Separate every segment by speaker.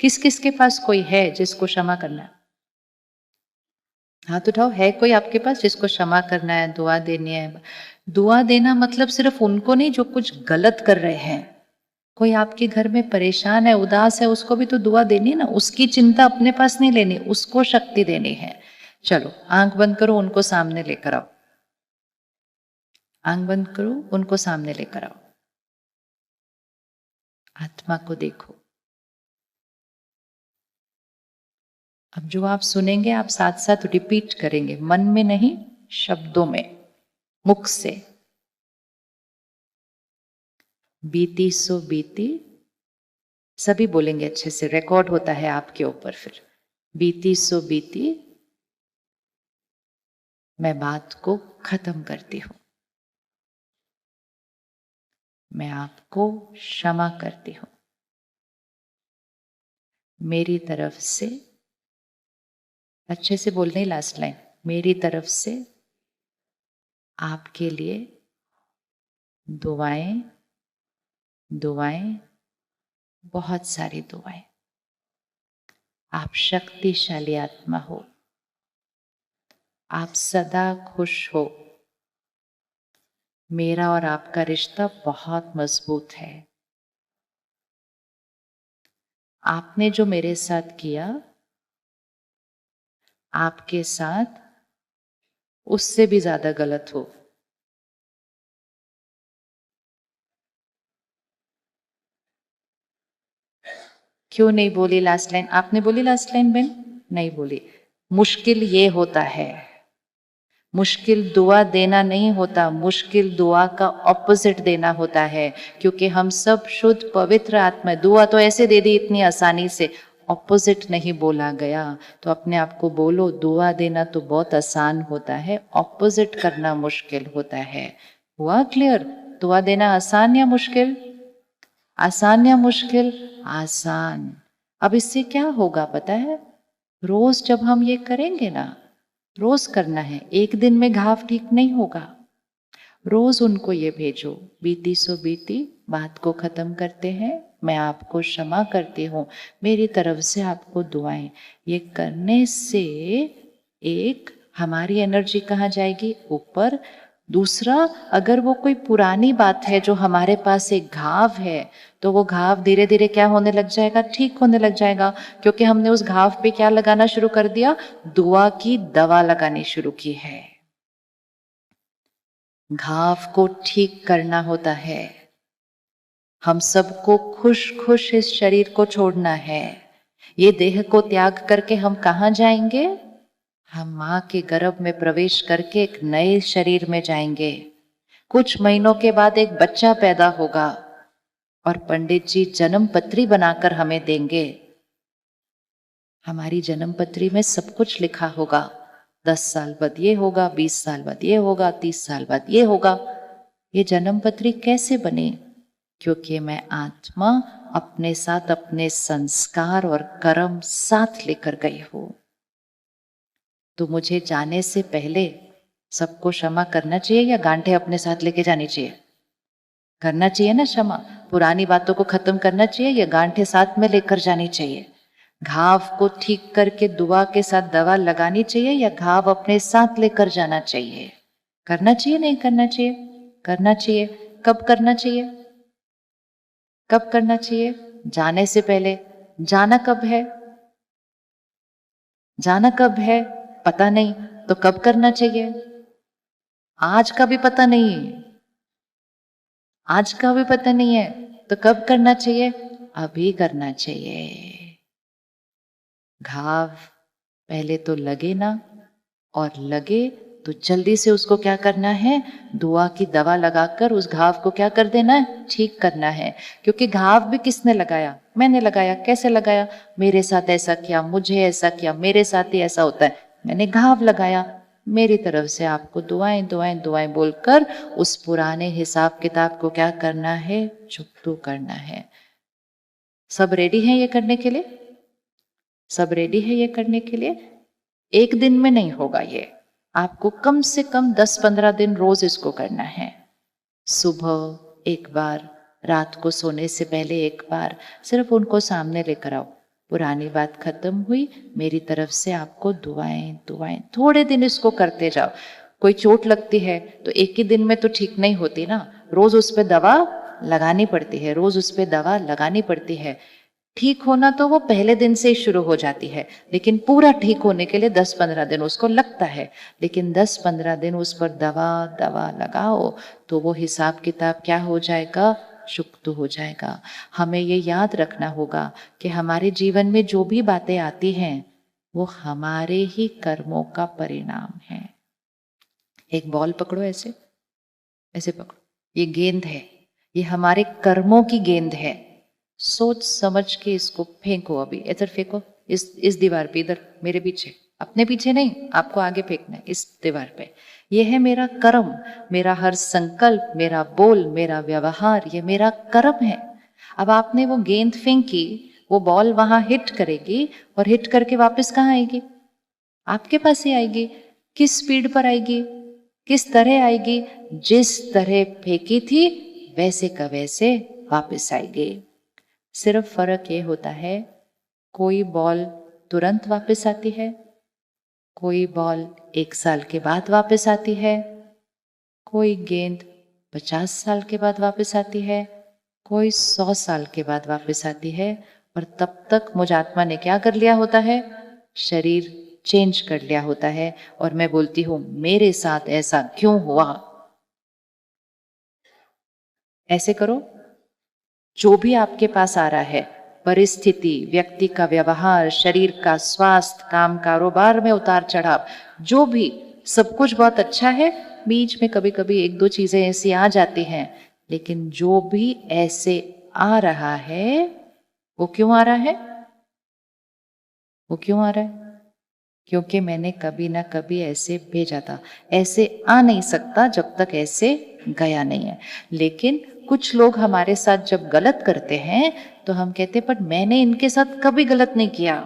Speaker 1: किस किस के पास कोई है जिसको क्षमा करना है? हाथ उठाओ, है कोई आपके पास जिसको क्षमा करना है, दुआ देनी है? दुआ देना मतलब सिर्फ उनको नहीं जो कुछ गलत कर रहे हैं। कोई आपके घर में परेशान है, उदास है, उसको भी तो दुआ देनी है ना। उसकी चिंता अपने पास नहीं लेनी, उसको शक्ति देनी है। चलो आंख बंद करो, उनको सामने लेकर आओ। आंख बंद करो, उनको सामने लेकर आओ। आत्मा को देखो। अब जो आप सुनेंगे आप साथ साथ रिपीट करेंगे, मन में नहीं, शब्दों में, मुख से। बीती सो बीती, सभी बोलेंगे अच्छे से, रिकॉर्ड होता है आपके ऊपर फिर। बीती सो बीती, मैं बात को खत्म करती हूं। मैं आपको क्षमा करती हूं। मेरी तरफ से, अच्छे से बोलने ही लास्ट लाइन, मेरी तरफ से आपके लिए दुआएं, दुआएं, बहुत सारी दुआएं। आप शक्तिशाली आत्मा हो, आप सदा खुश हो। मेरा और आपका रिश्ता बहुत मजबूत है। आपने जो मेरे साथ किया, आपके साथ उससे भी ज्यादा गलत हो। क्यों नहीं बोली लास्ट लाइन? आपने बोली लास्ट लाइन बहन? नहीं बोली। मुश्किल ये होता है, मुश्किल दुआ देना नहीं होता, मुश्किल दुआ का ऑपोजिट देना होता है। क्योंकि हम सब शुद्ध पवित्र आत्मा। दुआ तो ऐसे दे दी इतनी आसानी से, ऑपोजिट नहीं बोला गया। तो अपने आप को बोलो, दुआ देना तो बहुत आसान होता है, ऑपोजिट करना मुश्किल होता है। हुआ क्लियर? दुआ देना आसान या मुश्किल? आसान या मुश्किल? आसान। अब इससे क्या होगा पता है? रोज जब हम ये करेंगे ना, रोज करना है, एक दिन में घाव ठीक नहीं होगा। रोज उनको ये भेजो, बीती सो बीती, बात को खत्म करते हैं, मैं आपको क्षमा करती हूँ, मेरी तरफ से आपको दुआएं। ये करने से एक, हमारी एनर्जी कहाँ जाएगी? ऊपर। दूसरा, अगर वो कोई पुरानी बात है जो हमारे पास एक घाव है, तो वो घाव धीरे धीरे क्या होने लग जाएगा? ठीक होने लग जाएगा। क्योंकि हमने उस घाव पे क्या लगाना शुरू कर दिया? दुआ की दवा लगानी शुरू की है। घाव को ठीक करना होता है। हम सबको खुश खुश इस शरीर को छोड़ना है। ये देह को त्याग करके हम कहाँ जाएंगे? हम माँ के गर्भ में प्रवेश करके एक नए शरीर में जाएंगे। कुछ महीनों के बाद एक बच्चा पैदा होगा और पंडित जी जन्म पत्री बनाकर हमें देंगे। हमारी जन्म पत्री में सब कुछ लिखा होगा। 10 साल बाद ये होगा, 20 साल बाद ये होगा, 30 साल बाद ये होगा। ये जन्म पत्री कैसे बनी? क्योंकि मैं आत्मा अपने साथ अपने संस्कार और कर्म साथ लेकर गई हूं। तो मुझे जाने से पहले सबको क्षमा करना चाहिए या गांठे अपने साथ लेके जानी चाहिए? करना चाहिए ना क्षमा। पुरानी बातों को खत्म करना चाहिए या गांठे साथ में लेकर जानी चाहिए? घाव को ठीक करके दुआ के साथ दवा लगानी चाहिए या घाव अपने साथ लेकर जाना चाहिए? करना चाहिए नहीं करना चाहिए? करना चाहिए। कब करना चाहिए? कब करना चाहिए? जाने से पहले। जाना कब है? जाना कब है पता नहीं, तो कब करना चाहिए? आज का भी पता नहीं है। आज का भी पता नहीं है, तो कब करना चाहिए? अभी करना चाहिए। घाव पहले तो लगे ना, और लगे तो जल्दी से उसको क्या करना है? दुआ की दवा लगाकर उस घाव को क्या कर देना है? ठीक करना है। क्योंकि घाव भी किसने लगाया? मैंने लगाया। कैसे लगाया? मेरे साथ ऐसा किया, मुझे ऐसा किया, मेरे साथ ही ऐसा होता है, मैंने घाव लगाया। मेरी तरफ से आपको दुआएं दुआएं दुआएं बोलकर उस पुराने हिसाब किताब को क्या करना है? चुकतू करना है। सब रेडी हैं ये करने के लिए? सब रेडी है ये करने के लिए? एक दिन में नहीं होगा ये, आपको कम से कम 10-15 दिन रोज इसको करना है। सुबह एक बार, रात को सोने से पहले एक बार, सिर्फ उनको सामने लेकर आओ। पुरानी बात खत्म हुई, मेरी तरफ से आपको दुआएं दुआएं। थोड़े दिन इसको करते जाओ। कोई चोट लगती है तो एक ही दिन में तो ठीक नहीं होती ना, रोज उस पर दवा लगानी पड़ती है, रोज उस पर दवा लगानी पड़ती है। ठीक होना तो वो पहले दिन से ही शुरू हो जाती है, लेकिन पूरा ठीक होने के लिए 10-15 दिन उसको लगता है। लेकिन 10-15 दिन उस पर दवा दवा लगाओ तो वो हिसाब किताब क्या हो जाएगा, शुक्र हो जाएगा। हमें ये याद रखना होगा कि हमारे जीवन में जो भी बातें आती हैं वो हमारे ही कर्मों का परिणाम है। एक बॉल पकड़ो, ऐसे ऐसे पकड़ो, ये गेंद है, ये हमारे कर्मों की गेंद है। सोच समझ के इसको फेंको, अभी इधर फेंको, इस दीवार पे, इधर मेरे पीछे, अपने पीछे नहीं, आपको आगे फेंकना है, इस दीवार पे। ये है मेरा कर्म, मेरा हर संकल्प, मेरा बोल, मेरा व्यवहार, ये मेरा कर्म है। अब आपने वो गेंद फेंकी, वो बॉल वहां हिट करेगी और हिट करके वापस कहाँ आएगी, आपके पास ही आएगी। किस स्पीड पर आएगी, किस तरह आएगी, जिस तरह फेंकी थी वैसे का वैसे वापस आएगी। सिर्फ फर्क ये होता है, कोई बॉल तुरंत वापस आती है, कोई बॉल 1 साल के बाद वापस आती है, कोई गेंद 50 साल के बाद वापस आती है, कोई 100 साल के बाद वापस आती है। और तब तक मुझात्मा ने क्या कर लिया होता है, शरीर चेंज कर लिया होता है। और मैं बोलती हूं, मेरे साथ ऐसा क्यों हुआ? ऐसे करो, जो भी आपके पास आ रहा है, परिस्थिति, व्यक्ति का व्यवहार, शरीर का स्वास्थ्य, काम कारोबार में उतार चढ़ाव, जो भी, सब कुछ बहुत अच्छा है। बीच में कभी कभी 1-2 चीजें ऐसी आ जाती हैं, लेकिन जो भी ऐसे आ रहा है वो क्यों आ रहा है, वो क्यों आ रहा है? क्योंकि मैंने कभी ना कभी ऐसे भेजा था। ऐसे आ नहीं सकता जब तक ऐसे गया नहीं है। लेकिन कुछ लोग हमारे साथ जब गलत करते हैं तो हम कहते हैं, पर मैंने इनके साथ कभी गलत नहीं किया,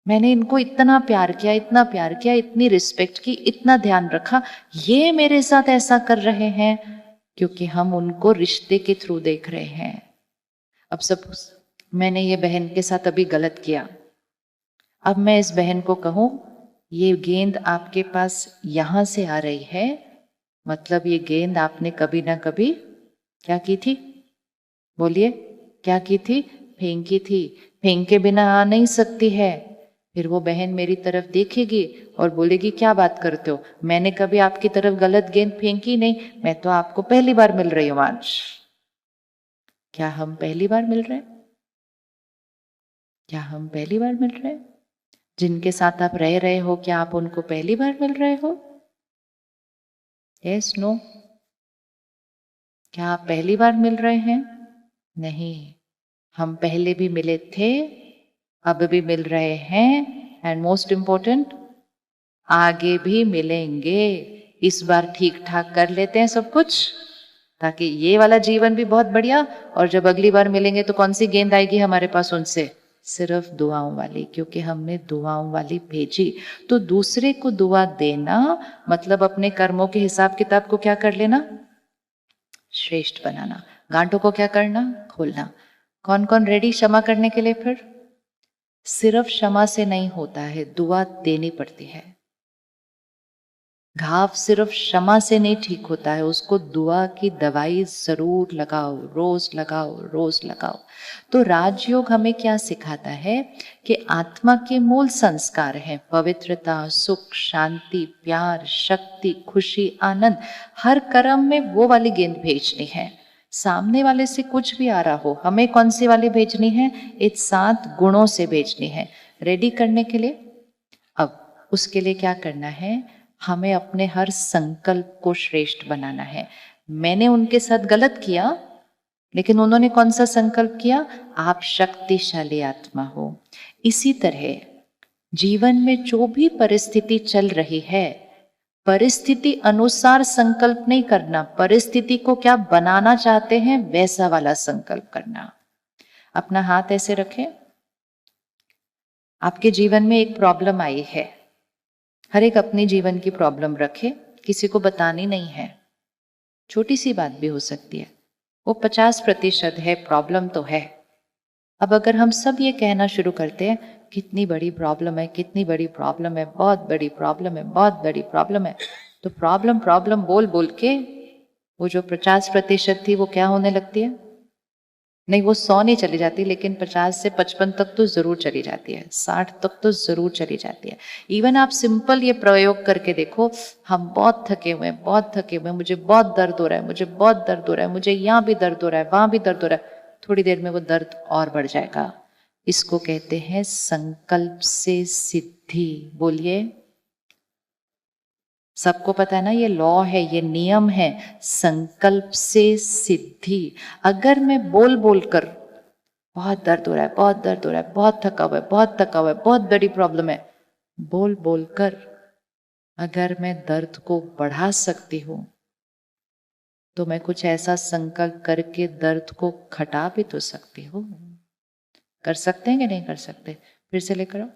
Speaker 1: मैंने इनको इतना प्यार किया, इतना प्यार किया, इतनी रिस्पेक्ट की, इतना ध्यान रखा, ये मेरे साथ ऐसा कर रहे हैं। क्योंकि हम उनको रिश्ते के थ्रू देख रहे हैं। अब सपोज मैंने ये बहन के साथ अभी गलत किया, अब मैं इस बहन को कहूं, ये गेंद आपके पास यहां से आ रही है, मतलब ये गेंद आपने कभी ना कभी क्या की थी, बोलिए क्या की थी, फेंकी थी। फेंक के बिना आ नहीं सकती है। फिर वो बहन मेरी तरफ देखेगी और बोलेगी, क्या बात करते हो, मैंने कभी आपकी तरफ गलत गेंद फेंकी नहीं, मैं तो आपको पहली बार मिल रही हूं आज। क्या हम पहली बार मिल रहे हैं? क्या हम पहली बार मिल रहे हैं? जिनके साथ आप रह रहे हो, क्या आप उनको पहली बार मिल रहे हो? Yes, no? क्या आप पहली बार मिल रहे हैं? नहीं, हम पहले भी मिले थे, अब भी मिल रहे हैं, एंड मोस्ट इंपॉर्टेंट, आगे भी मिलेंगे। इस बार ठीक ठाक कर लेते हैं सब कुछ, ताकि ये वाला जीवन भी बहुत बढ़िया, और जब अगली बार मिलेंगे तो कौन सी गेंद आएगी हमारे पास उनसे, सिर्फ दुआओं वाली, क्योंकि हमने दुआओं वाली भेजी। तो दूसरे को दुआ देना मतलब अपने कर्मों के हिसाब किताब को क्या कर लेना, श्रेष्ठ बनाना। गांठों को क्या करना, खोलना। कौन कौन रेडी क्षमा करने के लिए? फिर सिर्फ क्षमा से नहीं होता है, दुआ देनी पड़ती है। घाव सिर्फ क्षमा से नहीं ठीक होता है, उसको दुआ की दवाई जरूर लगाओ, रोज लगाओ, रोज लगाओ। तो राजयोग हमें क्या सिखाता है कि आत्मा के मूल संस्कार हैं पवित्रता, सुख, शांति, प्यार, शक्ति, खुशी, आनंद। हर कर्म में वो वाली गेंद भेजनी है। सामने वाले से कुछ भी आ रहा हो, हमें कौन सी वाली भेजनी है, इस 7 गुणों से भेजनी है। रेडी करने के लिए अब उसके लिए क्या करना है, हमें अपने हर संकल्प को श्रेष्ठ बनाना है। मैंने उनके साथ गलत किया, लेकिन उन्होंने कौन सा संकल्प किया, आप शक्तिशाली आत्मा हो। इसी तरह जीवन में जो भी परिस्थिति चल रही है, परिस्थिति अनुसार संकल्प नहीं करना, परिस्थिति को क्या बनाना चाहते हैं वैसा वाला संकल्प करना। अपना हाथ ऐसे रखें, आपके जीवन में एक प्रॉब्लम आई है, हर एक अपनी जीवन की प्रॉब्लम रखे, किसी को बतानी नहीं है, छोटी सी बात भी हो सकती है, वो 50% है, प्रॉब्लम तो है। अब अगर हम सब ये कहना शुरू करते हैं कितनी बड़ी प्रॉब्लम है, कितनी बड़ी प्रॉब्लम है, बहुत बड़ी प्रॉब्लम है, बहुत बड़ी प्रॉब्लम है, तो प्रॉब्लम प्रॉब्लम बोल बोल के वो जो 50% थी वो क्या होने लगती है? नहीं, वो 100 नहीं चली जाती, लेकिन 50 से 55 तक तो जरूर चली जाती है, 60 तक तो जरूर चली जाती है। इवन आप सिंपल ये प्रयोग करके देखो, हम बहुत थके हुए हैं, बहुत थके हुए हैं, मुझे बहुत दर्द हो रहा है, मुझे बहुत दर्द हो रहा है, मुझे यहाँ भी दर्द हो रहा है, वहां भी दर्द हो रहा है, थोड़ी देर में वो दर्द और बढ़ जाएगा। इसको कहते हैं संकल्प से सिद्धि। बोलिए, सबको पता है ना, ये लॉ है, ये नियम है, संकल्प से सिद्धि। अगर मैं बोल बोल कर बहुत दर्द हो रहा है, बहुत दर्द हो रहा है, बहुत थका हुआ है, बहुत थका हुआ है, बहुत बड़ी प्रॉब्लम है, बोल बोल कर अगर मैं दर्द को बढ़ा सकती हूं, तो मैं कुछ ऐसा संकल्प करके दर्द को घटा भी तो सकती हूँ। कर सकते हैं कि नहीं कर सकते? फिर से लेकर आओ।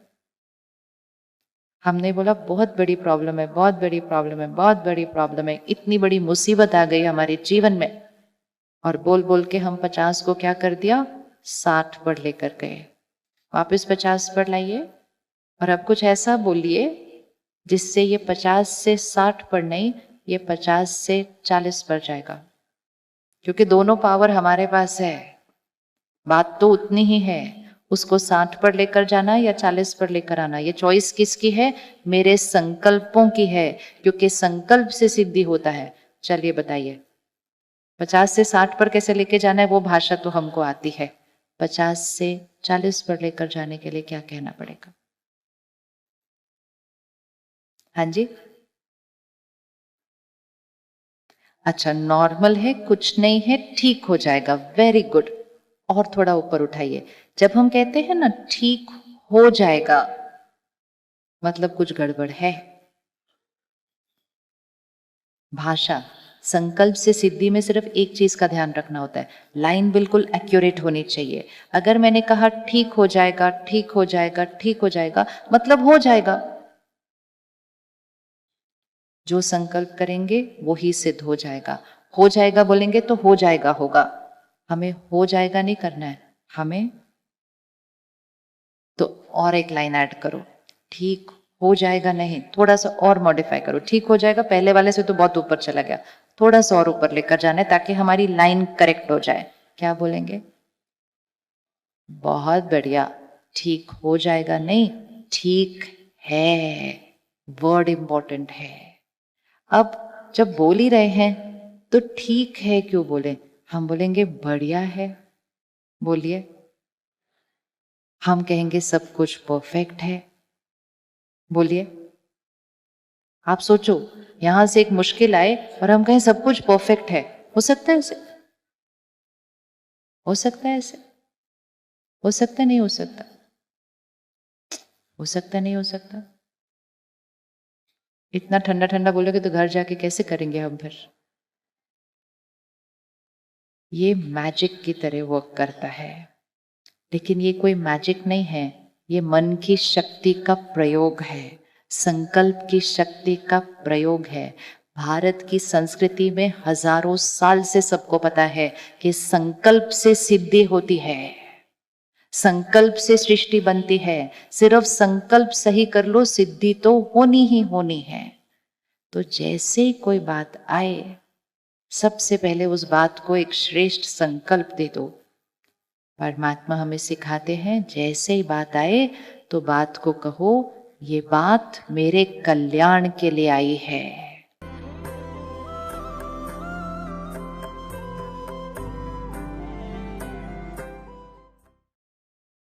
Speaker 1: हमने बोला बहुत बड़ी प्रॉब्लम है, बहुत बड़ी प्रॉब्लम है, बहुत बड़ी प्रॉब्लम है, इतनी बड़ी मुसीबत आ गई हमारे जीवन में, और बोल बोल के हम 50 को क्या कर दिया, 60 पर लेकर गए। वापस 50 पर लाइए, और अब कुछ ऐसा बोलिए जिससे ये 50 से 60 पर नहीं, ये 50 से 40 पर जाएगा, क्योंकि दोनों पावर हमारे पास है। बात तो उतनी ही है, उसको 60 पर लेकर जाना या 40 पर लेकर आना, ये चॉइस किसकी है? मेरे संकल्पों की है, क्योंकि संकल्प से सिद्धि होता है। चलिए बताइए, 50 से 60 पर कैसे लेके जाना है, वो भाषा तो हमको आती है। 50 से 40 पर लेकर जाने के लिए क्या कहना पड़ेगा? हाँ जी, अच्छा, नॉर्मल है, कुछ नहीं है, ठीक हो जाएगा, वेरी गुड। और थोड़ा ऊपर उठाइए। जब हम कहते हैं ना ठीक हो जाएगा, मतलब कुछ गड़बड़ है। भाषा, संकल्प से सिद्धि में सिर्फ एक चीज का ध्यान रखना होता है, लाइन बिल्कुल एक्यूरेट होनी चाहिए। अगर मैंने कहा ठीक हो जाएगा, ठीक हो जाएगा, ठीक हो जाएगा, मतलब हो जाएगा। जो संकल्प करेंगे वो ही सिद्ध हो जाएगा। हो जाएगा बोलेंगे तो हो जाएगा होगा, हमें हो जाएगा नहीं करना है, हमें तो और एक लाइन ऐड करो, ठीक हो जाएगा नहीं, थोड़ा सा और मॉडिफाई करो। ठीक हो जाएगा पहले वाले से तो बहुत ऊपर चला गया, थोड़ा सा और ऊपर लेकर जाना है ताकि हमारी लाइन करेक्ट हो जाए। क्या बोलेंगे? बहुत बढ़िया, ठीक हो जाएगा नहीं, ठीक है, वर्ड इंपॉर्टेंट है। अब जब बोल ही रहे हैं तो ठीक है क्यों बोले, हम बोलेंगे बढ़िया है। बोलिए, हम कहेंगे सब कुछ परफेक्ट है। बोलिए, आप सोचो, यहां से एक मुश्किल आए और हम कहें सब कुछ परफेक्ट है, हो सकता है ऐसे? हो सकता है ऐसे? हो सकता नहीं हो सकता? हो सकता नहीं हो सकता? इतना ठंडा ठंडा बोलोगे तो घर जाके कैसे करेंगे हम फिर? ये मैजिक की तरह वर्क करता है, लेकिन ये कोई मैजिक नहीं है, ये मन की शक्ति का प्रयोग है, संकल्प की शक्ति का प्रयोग है। भारत की संस्कृति में हजारों साल से सबको पता है कि संकल्प से सिद्धि होती है, संकल्प से सृष्टि बनती है। सिर्फ संकल्प सही कर लो, सिद्धि तो होनी ही होनी है। तो जैसे ही कोई बात आए, सबसे पहले उस बात को एक श्रेष्ठ संकल्प दे दो। परमात्मा हमें सिखाते हैं, जैसे ही बात आए तो बात को कहो, ये बात मेरे कल्याण के लिए आई है।